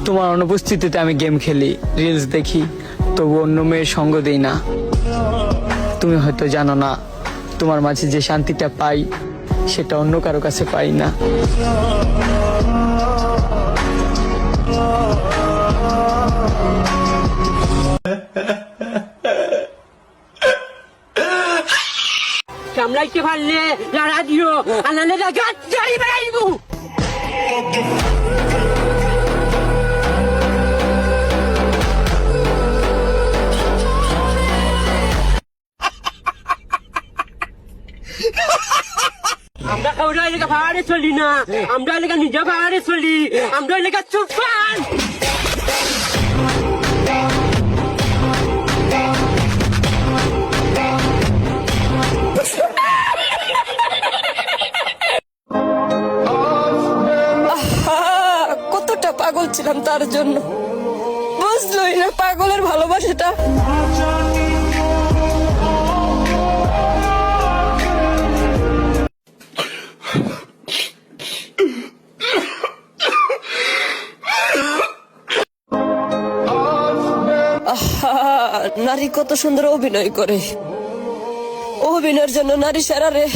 তোমার অনুপস্থিতিতে আমি গেম খেলি, রিলস দেখি, তবু অন্য মেয়ের সঙ্গ দিই না। তুমি হয়তো জানো না, তোমার মাঝে যে শান্তিটা পাই সেটা অন্য কারো কাছে পাই না। কামড়াইতে পারলে লড়া দিও, আনালে গাছ জারি বেড়াইব। আমরা কাউরা এলাকা ভাড়ে চলি না, আমরা এলাকা নিজে ভাড়ে চলি, আমরা এলাকা চুপান। কতটা পাগল ছিলাম তার জন্য, বুঝলই না পাগলের ভালোবাসাটা। নারী কত সুন্দর অভিনয় করে, অভিনয়ের জন্য নারী সেরা রে।